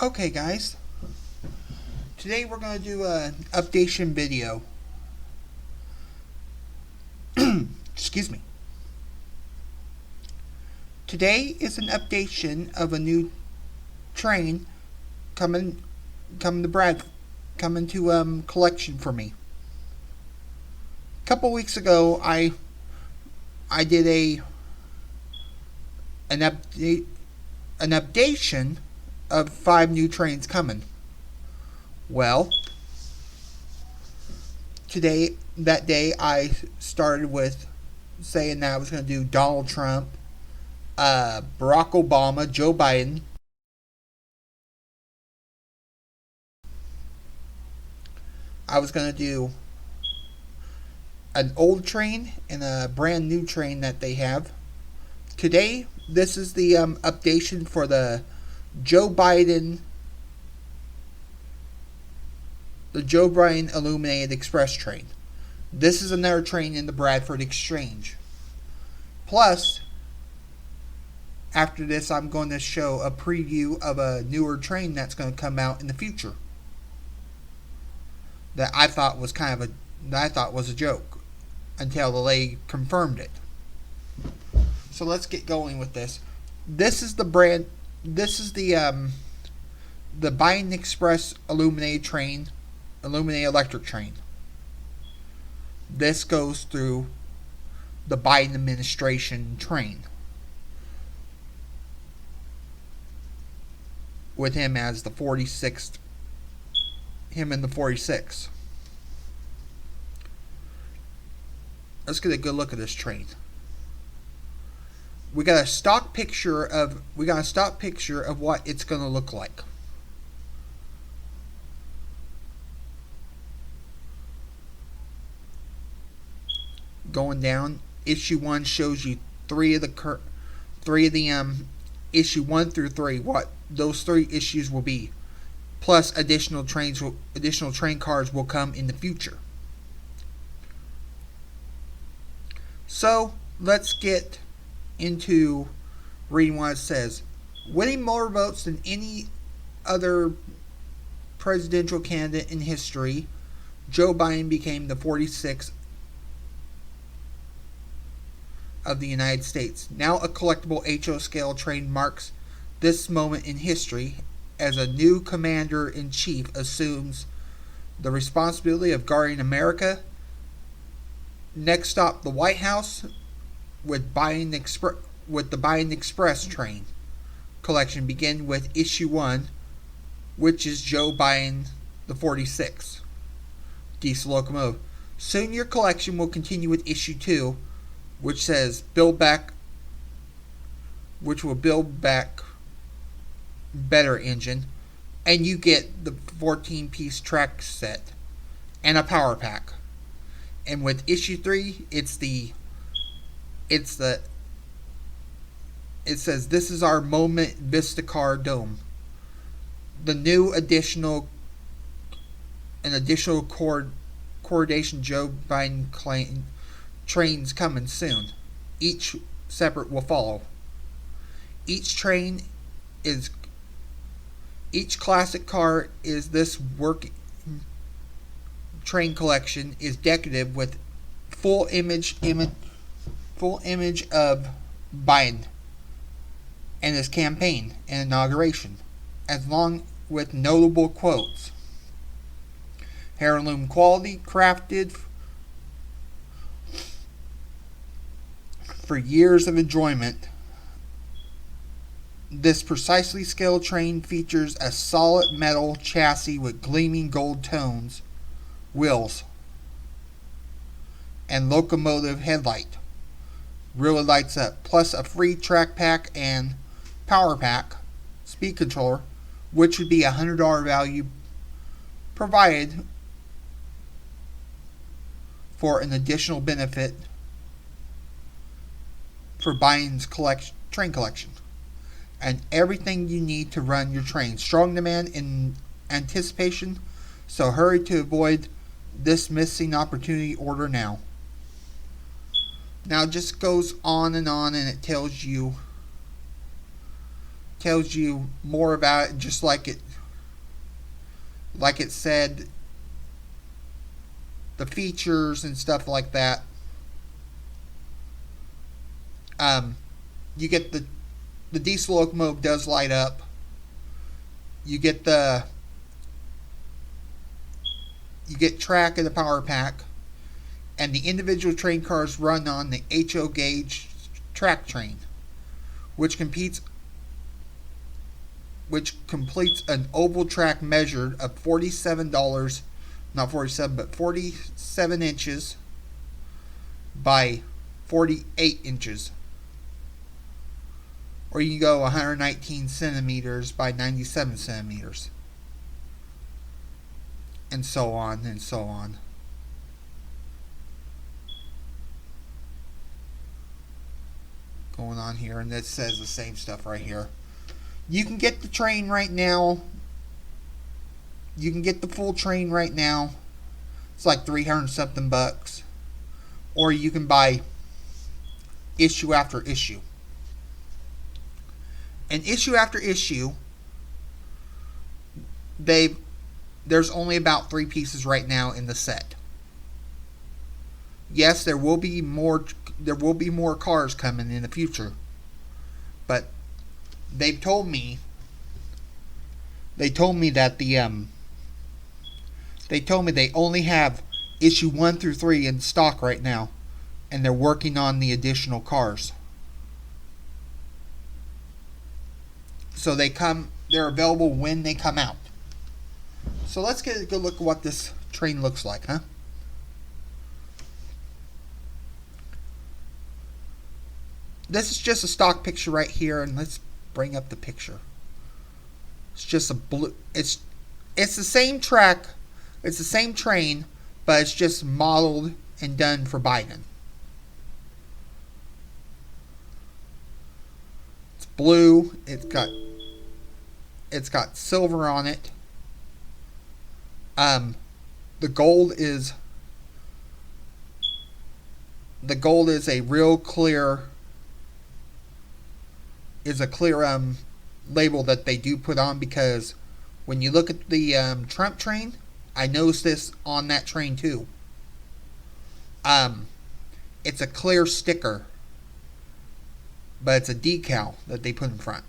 Okay guys, today we're going to do an updation video. Excuse me. Today is an updation of a new train coming to collection for me. A couple weeks ago I did an updation of 5 new trains coming. Well, that day I started with saying that I was going to do Donald Trump, Barack Obama, Joe Biden, I was going to do an old train and a brand new train that they have. Today, this is the updation for the Joe Biden Illuminated Express train. This is another train in the Bradford Exchange. Plus, after this, I'm going to show a preview of a newer train that's going to come out in the future. That I thought was a joke until the lady confirmed it. So let's get going with this. This is the Biden Express Illuminated electric train. This goes through the Biden administration train, with him as the 46th. Him in the 46. Let's get a good look at this train. We got a stock picture of what it's going to look like. Going down, issue 1 shows you issue 1 through 3, what those 3 issues will be. Plus additional train cars will come in the future. So let's get into reading what it says. Winning more votes than any other presidential candidate in history, Joe Biden became the 46th of the United States. Now a collectible HO scale train marks this moment in history as a new commander-in-chief assumes the responsibility of guarding America. Next stop, the White House, with the Biden Express train collection begin with issue 1, which is Joe Biden the 46th diesel locomotive. Soon your collection will continue with issue 2, which says which will build back better engine, and you get the 14-piece track set and a power pack. And with issue 3, it says this is our moment Vista Dome. The new additional coordination Joe Biden trains coming soon. Each separate will follow. Each classic car is this working train collection is decorative with full image of Biden and his campaign and inauguration, along with notable quotes. Heirloom quality, crafted for years of enjoyment. This precisely scaled train features a solid metal chassis with gleaming gold tones, wheels, and locomotive headlight. Really lights up. Plus a free track pack and power pack, speed controller, which would be a $100 value provided for an additional benefit for Biden's train collection. And everything you need to run your train. Strong demand in anticipation, so hurry to avoid this missing opportunity. Order now. Now it just goes on, and it tells you more about it, just like it like it said, the features and stuff like that. Um, you get the diesel locomotive does light up. You get track of the power pack, and the individual train cars run on the HO gauge track train, which completes an oval track measured of $47, not 47, but 47 inches by 48 inches. Or you can go 119 centimeters by 97 centimeters. And so on and so on. Going on here, and it says the same stuff right here. You can get the train right now. You can get the full train right now. It's like 300 something bucks. Or you can buy issue after issue. And issue after issue, there's only about 3 pieces right now in the set. Yes, there will be more cars coming in the future. But they told me that they only have issue 1 through 3 in stock right now, and they're working on the additional cars. So they're available when they come out. So let's get a good look at what this train looks like, huh? This is just a stock picture right here, and let's bring up the picture. It's just a blue. It's the same track. It's the same train, but it's just modeled and done for Biden. It's blue. It's got silver on it. The gold is a real clear. Is a clear label that they do put on, because when you look at the Trump train, I noticed this on that train too. It's a clear sticker, but it's a decal that they put in front.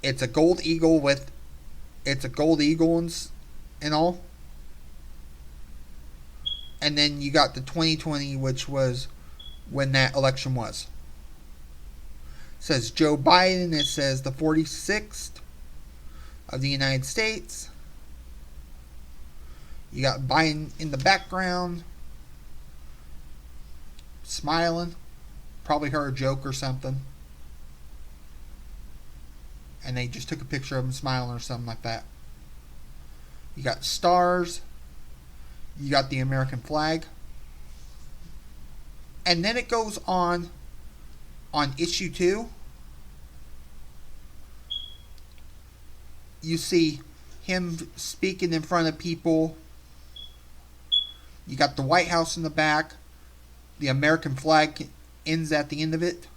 It's a gold eagle and all. And then you got the 2020, which was when that election was. It says Joe Biden. It says the 46th of the United States. You got Biden in the background, smiling. Probably heard a joke or something. And they just took a picture of him smiling or something like that. You got stars. You got the American flag. And then it goes on issue 2. You see him speaking in front of people. You got the White House in the back. The American flag ends at the end of it.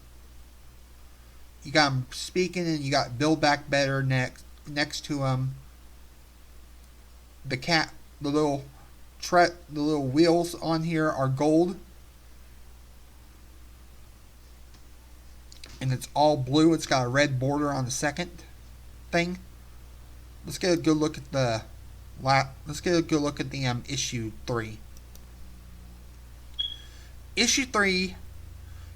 You got him speaking, and you got Build Back Better next to him. The little wheels on here are gold, and it's all blue. It's got a red border on the second thing. Let's get a good look at the issue 3. Issue 3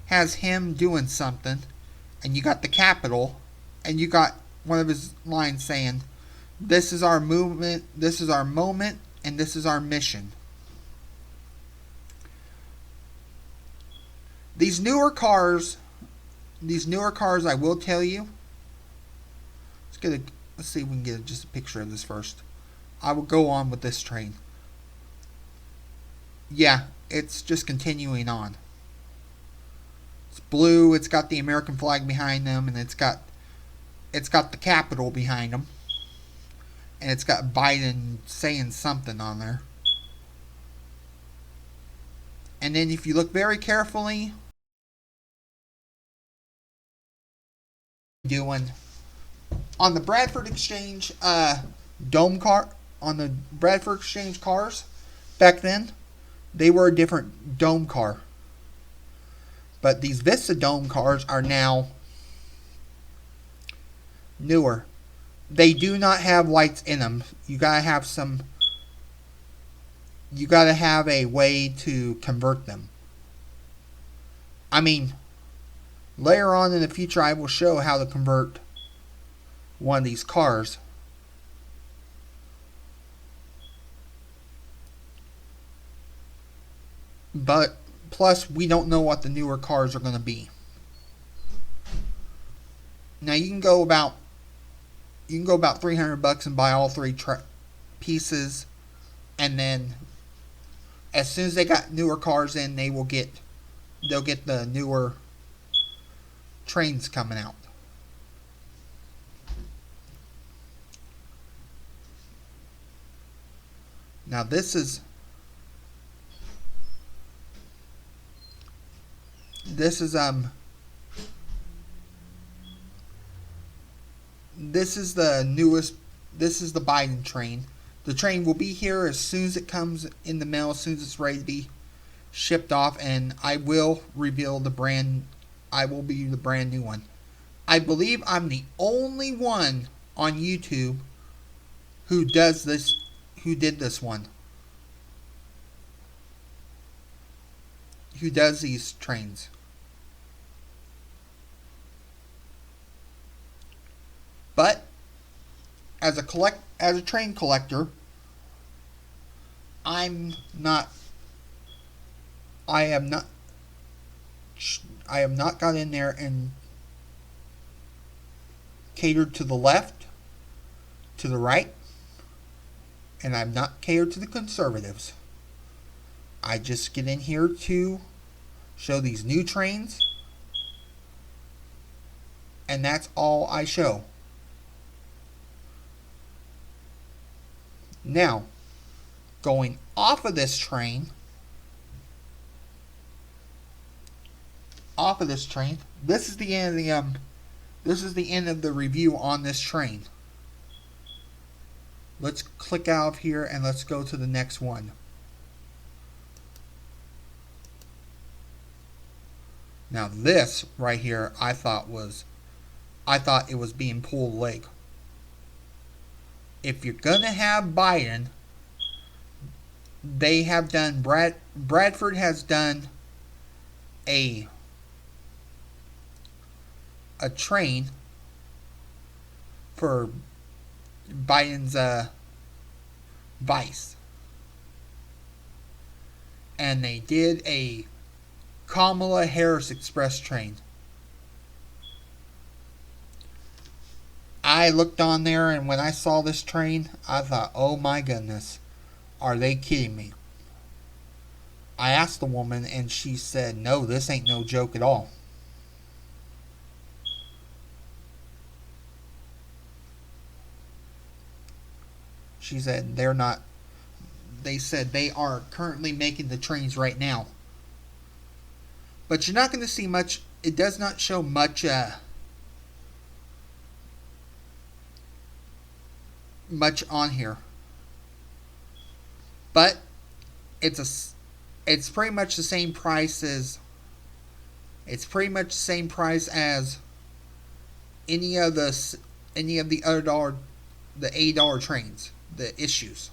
has him doing something, and you got the Capitol, and you got one of his lines saying, "This is our movement, this is our moment, and this is our mission." These newer cars, I will tell you. Let's see if we can get just a picture of this first. I will go on with this train. Yeah, it's just continuing on. It's blue. It's got the American flag behind them, and it's got the Capitol behind them, and it's got Biden saying something on there. And then if you look very carefully, doing on the Bradford exchange, Dome car on the Bradford Exchange cars back then, they were a different dome car. But these Vista Dome cars are now newer. They do not have lights in them. You gotta have some. You gotta have a way to convert them. I mean, later on in the future, I will show how to convert one of these cars. But plus, we don't know what the newer cars are going to be. Now you can go about $300 and buy all three pieces, and then as soon as they got newer cars in, they'll get the newer trains coming out. Now this is this is the newest. This is the Biden train. The train will be here as soon as it comes in the mail, as soon as it's ready to be shipped off, and I will reveal the brand. I will be the brand new one. I believe I'm the only one on YouTube who does this, who did this one, who does these trains. But as a train collector, I have not got in there and catered to the left, to the right, and I've not catered to the conservatives. I just get in here to show these new trains, and that's all I show. Now, going off of this train, this is the end of the review on this train. Let's click out of here and let's go to the next one. Now this right here, I thought it was being pulled leg. If you're gonna have Biden, they have done Bradford has done a train for Biden's vice, and they did a Kamala Harris Express train. I looked on there, and when I saw this train, I thought, oh my goodness, are they kidding me? I asked the woman, and she said, no, this ain't no joke at all. She said they're not. They said they are currently making the trains right now. But you're not going to see much. It does not show much on here. But it's pretty much the same price as any of the other the $8 trains, the issues.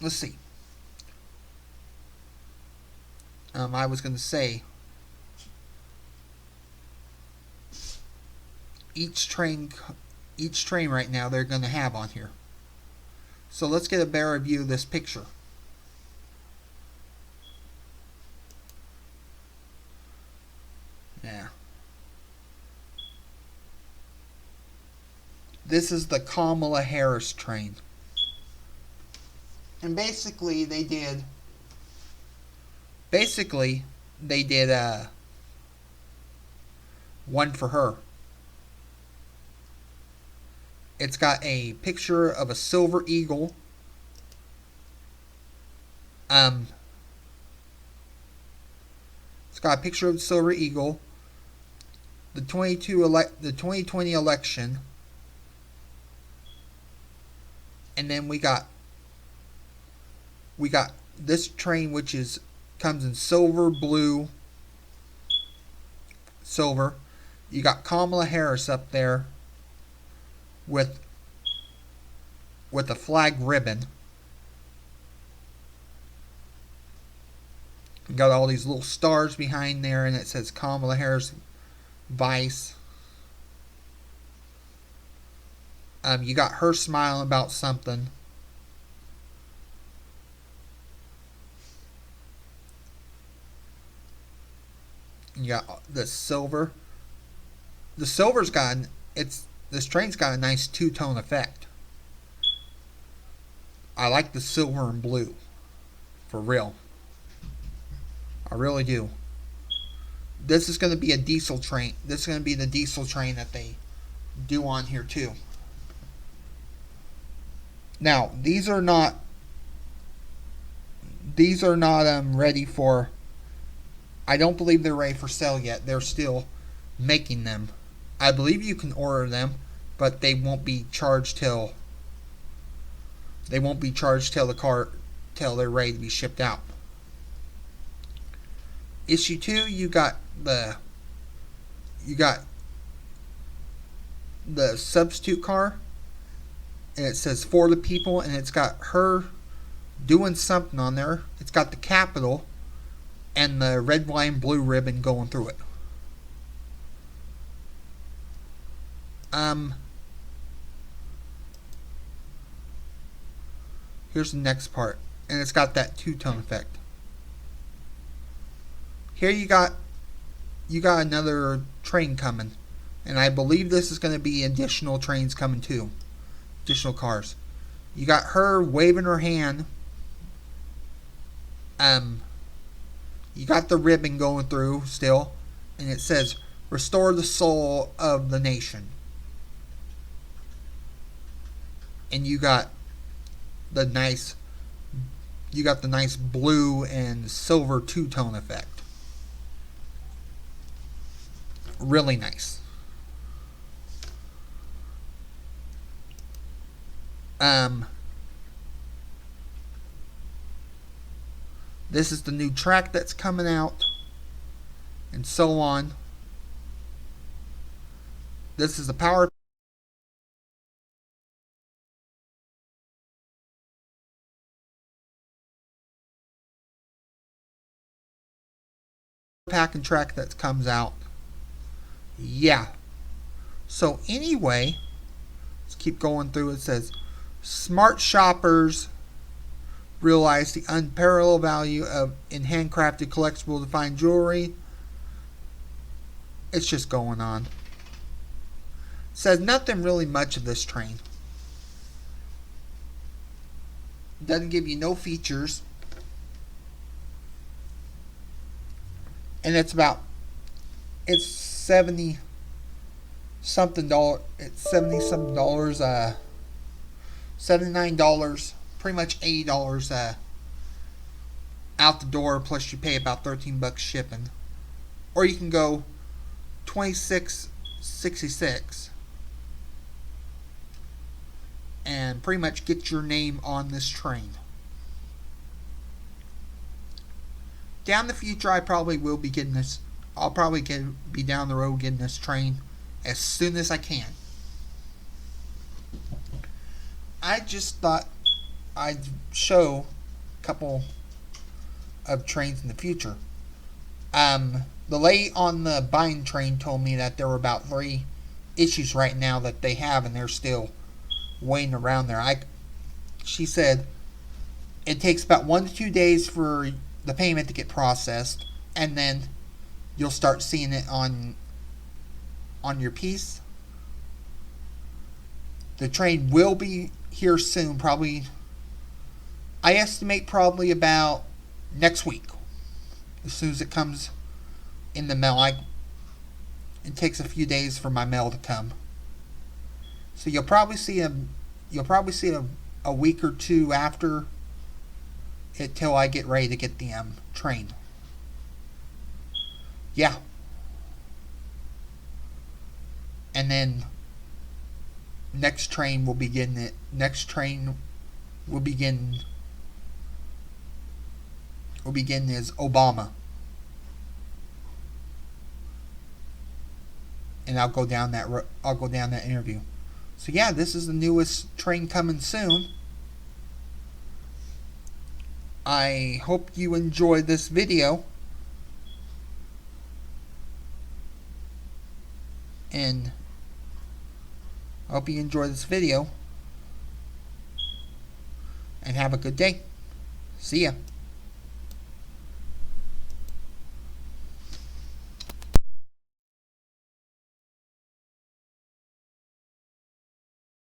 Let's see. I was going to say, each train right now they're going to have on here. So let's get a better view of this picture. Yeah. This is the Kamala Harris train. And basically they did one for her. It's got a picture of a silver eagle. It's got a picture of the silver eagle the 2020 election, and then we got this train, which is comes in silver, blue, silver. You got Kamala Harris up there with a flag ribbon. You got all these little stars behind there, and it says Kamala Harris Vice. You got her smiling about something. You got the silver. The silver's got this train's got a nice two-tone effect. I like the silver and blue, for real. I really do. This is going to be a diesel train. This is going to be the diesel train that they do on here too. Now, these are not ready for, I don't believe they're ready for sale yet. They're still making them. I believe you can order them, but they won't be charged till they're ready to be shipped out. Issue 2, you got the substitute car, and it says for the people, and it's got her doing something on there. It's got the Capitol and the red, white, and blue ribbon going through it. Here's the next part, and it's got that two-tone effect. Here you got another train coming, and I believe this is going to be additional trains coming too, additional cars. You got her waving her hand. You got the ribbon going through still, and it says "Restore the soul of the nation." And you got the nice blue and silver two-tone effect. Really nice. This is the new track that's coming out, and so on. This is the power pack and track that comes out. Yeah. So anyway, let's keep going through. It says, smart shoppers realize the unparalleled value of in handcrafted collectible defined jewelry. It's just going on. It says nothing really much of this train. Doesn't give you no features. And it's 70 something dollars. It's 70 something dollars. $79. Pretty much $80 out the door. Plus you pay about $13 shipping. Or you can go $26.66 and pretty much get your name on this train. Down the future, I probably will be getting this. I'll probably be down the road getting this train as soon as I can. I just thought I'd show a couple of trains in the future. The lady on the buying train told me that there were about 3 issues right now that they have, and they're still waiting around there. She said it takes about 1 to 2 days for the payment to get processed, and then you'll start seeing it on your piece. The train will be here soon, probably. I estimate probably about next week, as soon as it comes in the mail. It takes a few days for my mail to come, so you'll probably see a week or 2 after it till I get ready to get the train. Yeah. and then next train will begin. Will begin is Obama, and I'll go down that interview. So yeah, this is the newest train coming soon. I hope you enjoyed this video, and I hope you enjoyed this video, and have a good day. See ya.